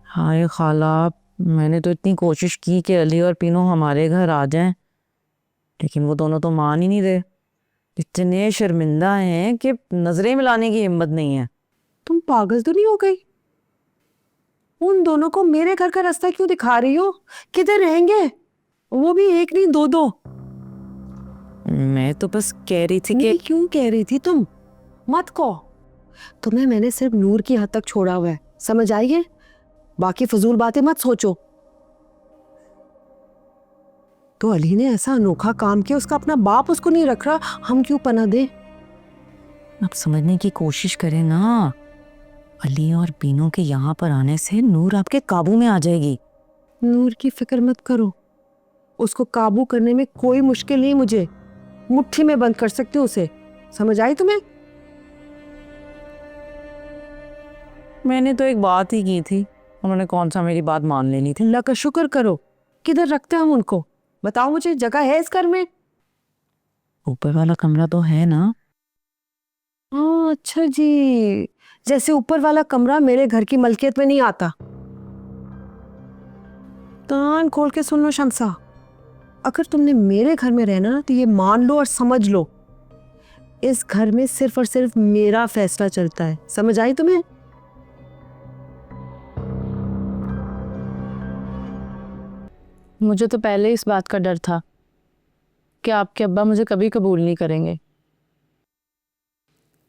हाय खाला, मैंने तो इतनी कोशिश की कि अली और पीनू हमारे घर आ जाएं, लेकिन वो दोनों तो मान ही नहीं रहे। इतने शर्मिंदा हैं कि नजरें मिलाने की हिम्मत नहीं है। तुम पागल तो नहीं हो गई? उन दोनों को मेरे घर का रास्ता क्यों दिखा रही हो? किधर रहेंगे? वो भी एक नहीं, दो दो। मैं तो बस कह रही थी नहीं, कि क्यों कह रही थी तुम? मत कहो। तुम्हें मैंने सिर्फ नूर की हद तक छोड़ा हुआ है, समझ आई है? बाकी फजूल बातें मत सोचो। तो अली ने ऐसा अनोखा काम किया, उसका अपना बाप उसको नहीं रख रहा, हम क्यों पना दे? आप समझने की कोशिश करें ना। अली और पीनू के यहाँ पर आने से नूर आपके काबू में आ जाएगी। नूर की फिक्र मत करो, उसको काबू करने में कोई मुश्किल नहीं। मुझे मुट्ठी में बंद कर सकते हो उसे, समझ आई तुम्हें? मैंने तो एक बात ही की थी, उन्होंने कौन सा मेरी बात मान लेनी थी। अल्लाह का शुक्र करो। किधर रखते हैं हम उनको? बताओ मुझे, जगह है इस घर में? ऊपर वाला कमरा तो है ना? हाँ, अच्छा जी। जैसे ऊपर वाला कमरा मेरे घर की मलकियत में नहीं आता। कान खोल के सुन लो शमसा, अगर तुमने मेरे घर में रहना ना तो ये मान लो और समझ लो, इस घर में सिर्फ और सिर्फ मेरा फैसला चलता है। समझ आई तुम्हें? मुझे तो पहले इस बात का डर था कि आपके अब्बा मुझे कभी कबूल नहीं करेंगे।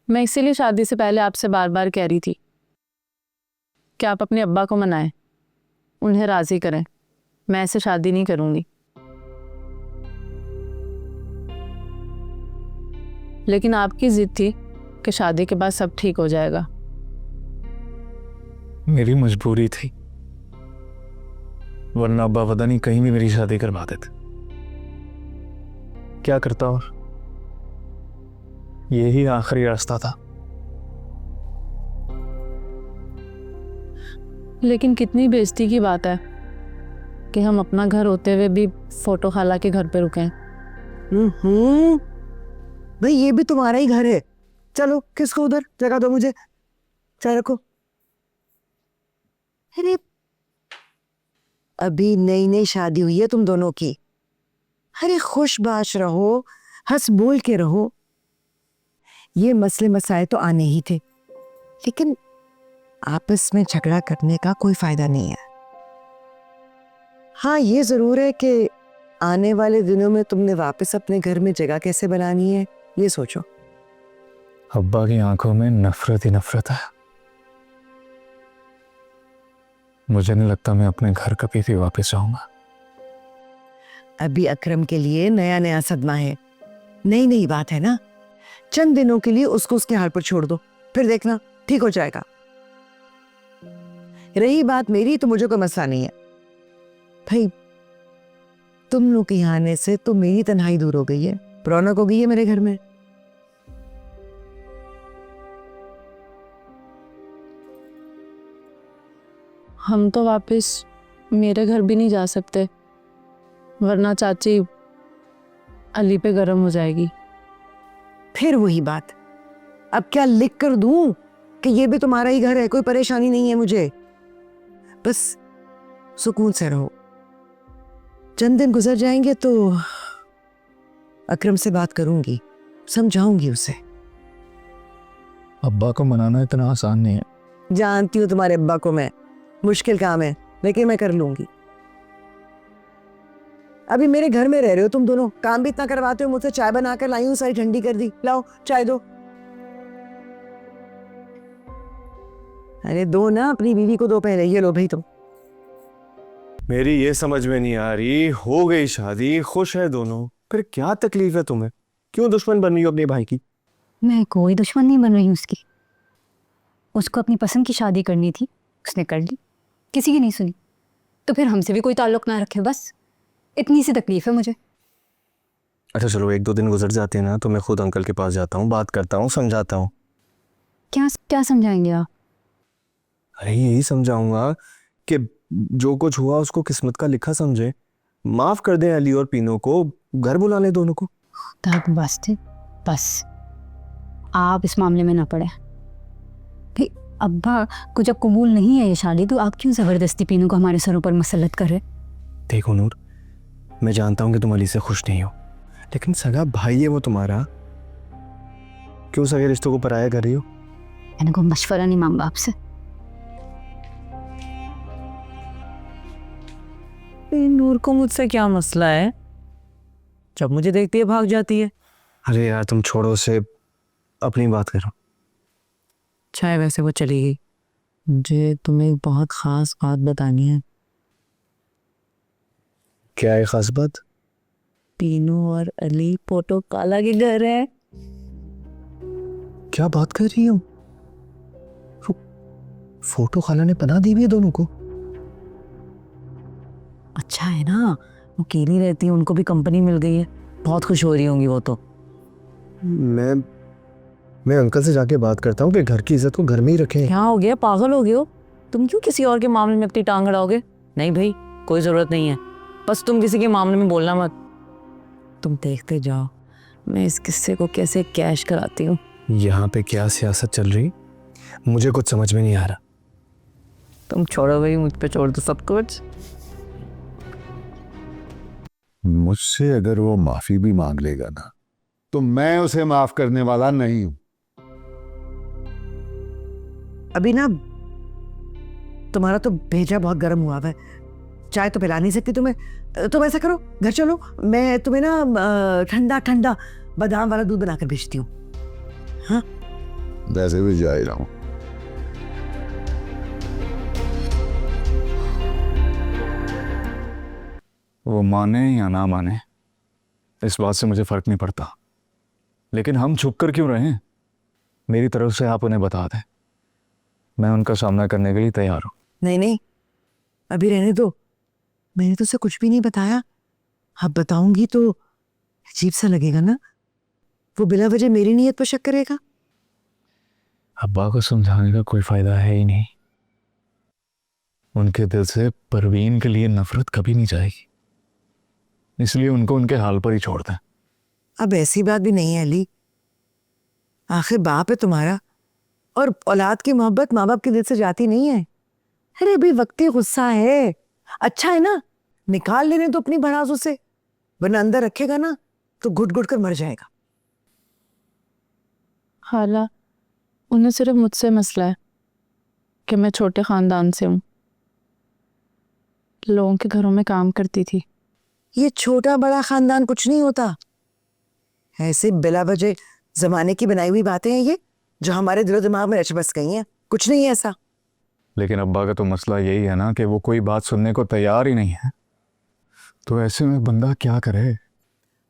मैं इसीलिए शादी से पहले आपसे बार बार कह रही थी कि आप अपने अब्बा को मनाएं, उन्हें राजी करें। मैं ऐसे शादी नहीं करूंगी। लेकिन आपकी जिद थी कि शादी के बाद सब ठीक हो जाएगा। मेरी मजबूरी थी, वरना अब्बा पता नहीं कहीं भी मेरी शादी करवा देते। क्या करता और यही आखिरी रास्ता था। लेकिन कितनी बेइज्जती की बात है कि हम अपना घर होते हुए भी फोटो खाला के घर पे रुके। भाई ये भी तुम्हारा ही घर है। चलो, किसको उधर जगह दो, मुझे चाय रखो। अरे अभी नई नई शादी हुई है तुम दोनों की। अरे खुशबाश रहो, हंस बोल के रहो। ये मसले मसाए तो आने ही थे, लेकिन आपस में झगड़ा करने का कोई फायदा नहीं है। हाँ, ये जरूर है कि आने वाले दिनों में तुमने वापस अपने घर में जगह कैसे बनानी है, ये सोचो। अब्बा की आंखों में नफरत ही नफरत है। मुझे नहीं लगता मैं अपने घर कभी भी वापस जाऊंगा। अभी अकरम के लिए नया नया सदमा है, नई नई बात है ना। चंद दिनों के लिए उसको उसके हाल पर छोड़ दो, फिर देखना ठीक हो जाएगा। रही बात मेरी, तो मुझे कोई मसला नहीं है भाई। तुम लोग के यहाँ आने से तो मेरी तन्हाई दूर हो गई है, रौनक हो गई है मेरे घर में। हम तो वापस मेरे घर भी नहीं जा सकते, वरना चाची अली पे गर्म हो जाएगी। फिर वही बात, अब क्या लिख कर दूं कि ये भी तुम्हारा ही घर है? कोई परेशानी नहीं है मुझे, बस सुकून से रहो। चंद दिन गुजर जाएंगे तो अकरम से बात करूंगी, समझाऊंगी उसे। अब्बा को मनाना इतना आसान नहीं है। जानती हूँ तुम्हारे अब्बा को मैं, मुश्किल काम है, लेकिन मैं कर लूंगी। अभी मेरे घर में रह रहे हो तुम दोनों, काम भी इतना करवाते हो मुझसे। चाय बनाकर लाई हूँ, सारी ठंडी कर दी, लाओ चाय दो। अरे दो ना, अपनी बीवी को दो पहले। ये लो भाई तुम। मेरी ये समझ में नहीं आ रही, हो गई शादी, खुश है दोनों, फिर क्या तकलीफ है तुम्हें? क्यों दुश्मन बन रही हो अपने भाई की? मैं कोई दुश्मन नहीं बन रही हूँ उसकी। उसको अपनी पसंद की शादी करनी थी, उसने कर ली, किसी की नहीं सुनी। तो फिर हमसे भी कोई ताल्लुक ना रखे, बस इतनी सी तकलीफ है मुझे। अच्छा चलो, एक दो दिन गुजर जाते हैं ना, तो मैं खुद अंकल के पास जाता हूँ, बात करता हूँ, समझाता हूँ। क्या क्या समझाएंगे आप? अरे यही समझाऊंगा कि जो कुछ हुआ उसको किस्मत का लिखा समझे, माफ कर दें अली और पीनू को, घर बुला लें दोनों को। तक बस थे, बस आप इस मामले में ना पड़े। भाई अब्बा को जब कबूल नहीं है ये शादी, तो आप क्यों ज़बरदस्ती पीनू को हमारे सरों पर मसलत कर रहे? देखो नूर, मैं जानता हूँ कि तुम अली से खुश नहीं हो, लेकिन सगा भाई है वो तुम्हारा, क्यों सगे रिश्तों को पराया कर रही हो? मैंने कोई मशवरा नहीं मांगा आपसे। नूर को मुझसे क्या मसला है? जब मुझे देखती है भाग जाती है। अरे यार तुम छोड़ो उसे, अपनी बात करो। चाहे वैसे वो चली गई, मुझे तुम्हें एक बहुत ख़ास बात बतानी है। क्या है खास बात? पीनू और अली पोटो काला के घर है। क्या बात कर रही हो? फोटो खाला ने पनाह दी हुई है दोनों को? अच्छा है ना, वो अकेली रहती है, उनको भी कंपनी मिल गई है, बहुत खुश हो रही होंगी वो तो। मैं अंकल से जाके बात करता हूँ कि घर की इज्जत को घर में ही रखें। क्या हो गया, पागल हो गए हो? तुम क्यों किसी और के मामले में अपनी टांग अड़ाओगे? नहीं भाई, कोई ज़रूरत नहीं है, बस तुम किसी के मामले में बोलना मत। तुम देखते जाओ मैं इस किस्से को कैसे कैश कराती हूँ। यहाँ पे क्या सियासत चल रही, मुझे कुछ समझ में नहीं आ रहा। तुम छोड़ो भाई, मुझ पे छोड़ दो सब कुछ। मुझसे अगर वो माफी भी मांग लेगा ना, तो मैं उसे माफ करने वाला नहीं हूं। अभी ना तुम्हारा तो भेजा बहुत गर्म हुआ है, चाय तो पिला नहीं सकती तुम्हें। तुम ऐसा करो, घर चलो, मैं तुम्हें ना ठंडा ठंडा बादाम वाला दूध बनाकर भेजती हूँ। हाँ वैसे भी जा ही रहा हूं। वो माने या ना माने इस बात से मुझे फर्क नहीं पड़ता, लेकिन हम छुप कर क्यों रहें? मेरी तरफ से आप उन्हें बता दें, मैं उनका सामना करने के लिए तैयार हूं। नहीं नहीं, अभी रहने दो, मैंने तो उसे कुछ भी नहीं बताया। अब बताऊंगी तो अजीब सा लगेगा ना, वो बिना वजह मेरी नीयत पर शक करेगा। अब्बा को समझाने का कोई फायदा है ही नहीं, उनके दिल से परवीन के लिए नफरत कभी नहीं जाएगी, इसलिए उनको उनके हाल पर ही छोड़ दें। अब ऐसी बात भी नहीं है अली, आखिर बाप है तुम्हारा, और औलाद की मोहब्बत माँ बाप के दिल से जाती नहीं है। अरे अभी वक्ती गुस्सा है, अच्छा है ना, निकाल लेने तो अपनी भड़ास उसे, वरना अंदर रखेगा ना तो घुट घुट कर मर जाएगा। खाला, उन्हें सिर्फ मुझसे मसला है कि मैं छोटे ख़ानदान से हूँ, लोगों के घरों में काम करती थी। ये छोटा बड़ा खानदान कुछ नहीं होता, ऐसे बिला वजह जमाने की बनाई हुई बातें हैं ये, जो हमारे दिलो दिमाग में रच बस गई हैं। कुछ नहीं है ऐसा। लेकिन अब्बा का तो मसला यही है ना कि वो कोई बात सुनने को तैयार ही नहीं है, तो ऐसे में बंदा क्या करे?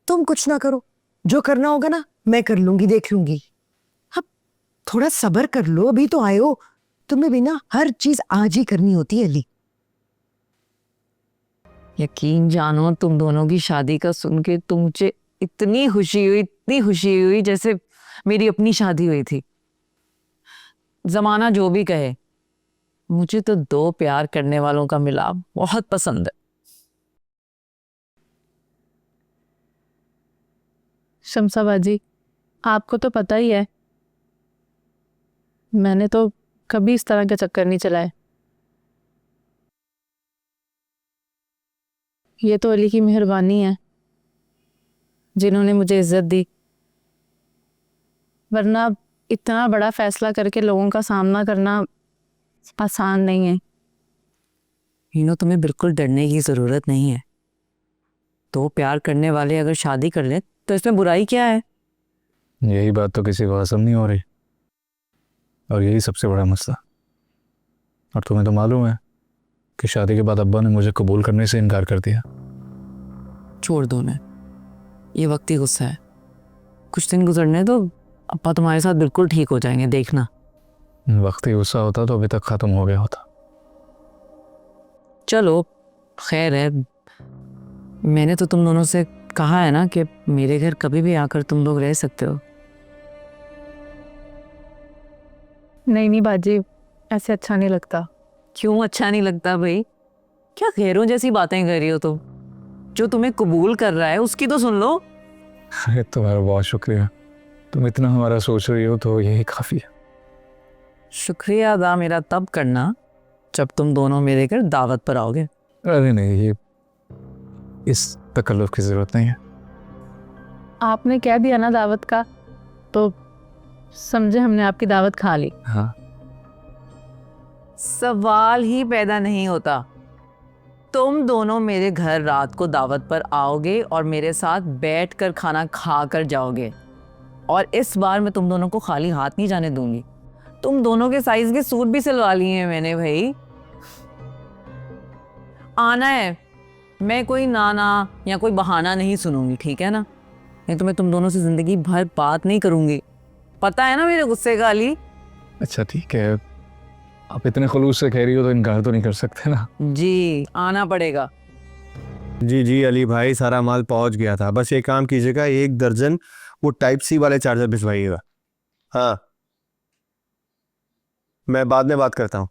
तुम कुछ ना करो, जो करना होगा ना मैं कर लूंगी, देख लूंगी। अब थोड़ा सब्र कर लो, अभी तो आए हो, तुम्हें भी ना हर चीज आज ही करनी होती है अली। यकीन जानो, तुम दोनों की शादी का सुन के तो मुझे इतनी खुशी हुई, इतनी खुशी हुई जैसे मेरी अपनी शादी हुई थी। जमाना जो भी कहे, मुझे तो दो प्यार करने वालों का मिलाप बहुत पसंद है। शमसाबाजी, आपको तो पता ही है, मैंने तो कभी इस तरह का चक्कर नहीं चलाया। ये तो अली की मेहरबानी है जिन्होंने मुझे इज्जत दी, वरना इतना बड़ा फैसला करके लोगों का सामना करना आसान नहीं है। हीनो, तुम्हें बिल्कुल डरने की जरूरत नहीं है। दो प्यार करने वाले अगर शादी कर ले तो इसमें बुराई क्या है? यही बात तो किसी को हजम नहीं हो रही, और यही सबसे बड़ा मसला। और तुम्हें तो मालूम है कि शादी के बाद अब्बा ने मुझे कबूल करने से इनकार कर दिया। छोड़ दो ना, ये वक्ती गुस्सा है, कुछ दिन गुजरने दो, अब्बा तुम्हारे साथ बिल्कुल ठीक हो जाएंगे, देखना। वक्त ही गुस्सा होता तो अभी तक ख़त्म हो गया होता। चलो खैर है, मैंने तो तुम दोनों से कहा है ना कि मेरे घर कभी भी आकर तुम लोग रह सकते हो। नहीं नहीं बाजी, ऐसे अच्छा नहीं लगता। क्यों अच्छा नहीं लगता भाई? क्या गैरों जैसी बातें कर रही हो तुम? जो तुम्हें कबूल कर रहा है उसकी तो सुन लो। अरे तुम्हारा बहुत शुक्रिया, तुम इतना हमारा सोच रही हो तो यही काफ़ी है। शुक्रिया अदा मेरा तब करना जब तुम दोनों मेरे घर दावत पर आओगे। अरे नहीं, ये इस तकल्लुफ़ की ज़रूरत नहीं है। आपने कह दिया ना दावत का, तो समझे हमने आपकी दावत खा ली। हाँ, सवाल ही पैदा नहीं होता। तुम दोनों मेरे घर रात को दावत पर आओगे और मेरे साथ बैठकर खाना खा कर जाओगे। और इस बार मैं तुम दोनों को खाली हाथ नहीं जाने दूंगी। तुम दोनों के साइज के सूट भी सिलवा लिए हैं मैंने भाई। आना है, मैं कोई नाना या कोई बहाना नहीं सुनूंगी, ठीक है ना? नहीं तो मैं तुम दोनों से जिंदगी भर बात नहीं करूंगी। पता है ना मेरे गुस्से का अली? अच्छा ठीक है, आप इतने खलूस से कह रही हो तो इनकार तो नहीं कर सकते ना। जी आना पड़ेगा। जी जी अली भाई, सारा माल पहुंच गया था। बस ये काम कीजिएगा, 1 दर्जन वो टाइप सी वाले चार्जर भिजवाइएगा। हाँ, मैं बाद में बात करता हूँ।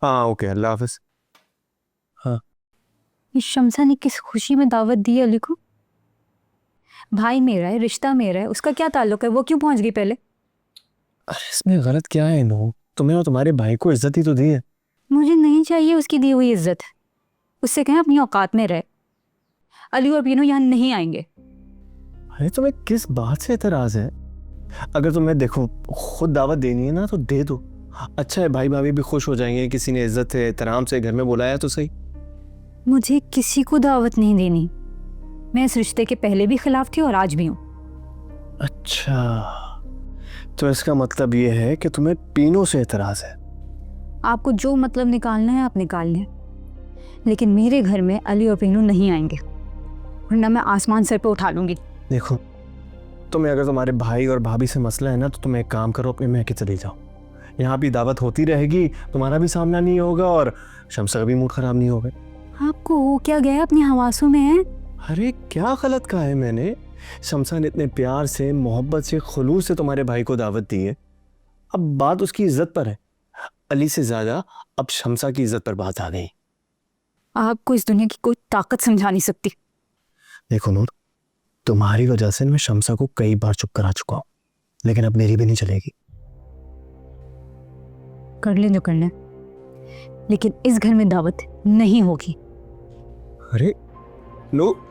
हाँ ओके, अल्लाह हाफिज। ये शमसा ने किस खुशी में दावत दी है अली को? भाई मेरा है, रिश्ता मेरा है, उसका क्या ताल्लुक है? वो क्यों पहुंच गई पहले? अरे इसमें गलत क्या है नो? तुम्हें और तुम्हारे भाई को इज्जत ही तो दी है। मुझे नहीं चाहिए उसकी दी हुई इज्जत। उससे कहें अपनी औकात में रहे। अली और पीनू यहाँ नहीं आएंगे। अरे तुम्हें किस बात से एतराज है? अगर तुम्हें देखो खुद दावत देनी है ना तो दे दो। अच्छा है, भाई भाभी भी खुश हो जाएंगे, किसी ने इज्जत से एहतराम से घर में बुलाया तो सही। मुझे किसी को दावत नहीं देनी। मैं इस रिश्ते के पहले भी खिलाफ थी और आज भी हूँ। अच्छा, तो इसका मतलब ये है कि तुम्हें पीनों से एतराज है। आपको जो मतलब निकालना है आप निकाल लें, लेकिन मेरे घर में अली और पीनू नहीं आएंगे, वरना मैं आसमान सर पे उठा लूंगी। देखो, तुम्हें अगर तुम्हारे भाई और भाभी से मसला है ना तो तुम एक काम करो, अपने मैके चले जाओ। यहाँ भी दावत होती रहेगी, तुम्हारा भी सामना नहीं होगा और शमसा का भी मूड खराब नहीं होगा। आपको हो क्या गया? अपनी हवासों में है। अरे क्या गलत कहा है मैंने? शमसा ने इतने प्यार से, मोहब्बत से, खुलूस से तुम्हारे भाई को दावत दी है। अब बात उसकी इज्जत पर है। अली से ज्यादा अब शमसा की इज्जत पर बात आ गई। आपको इस दुनिया की कोई ताकत समझा नहीं सकती। देखो नूर, तुम्हारी वजह से मैं शमसा को कई बार चुप करा चुका हूँ, लेकिन अब मेरी भी नहीं चलेगी। कर लें जो करना है, लेकिन इस घर में दावत नहीं होगी। अरे नूर,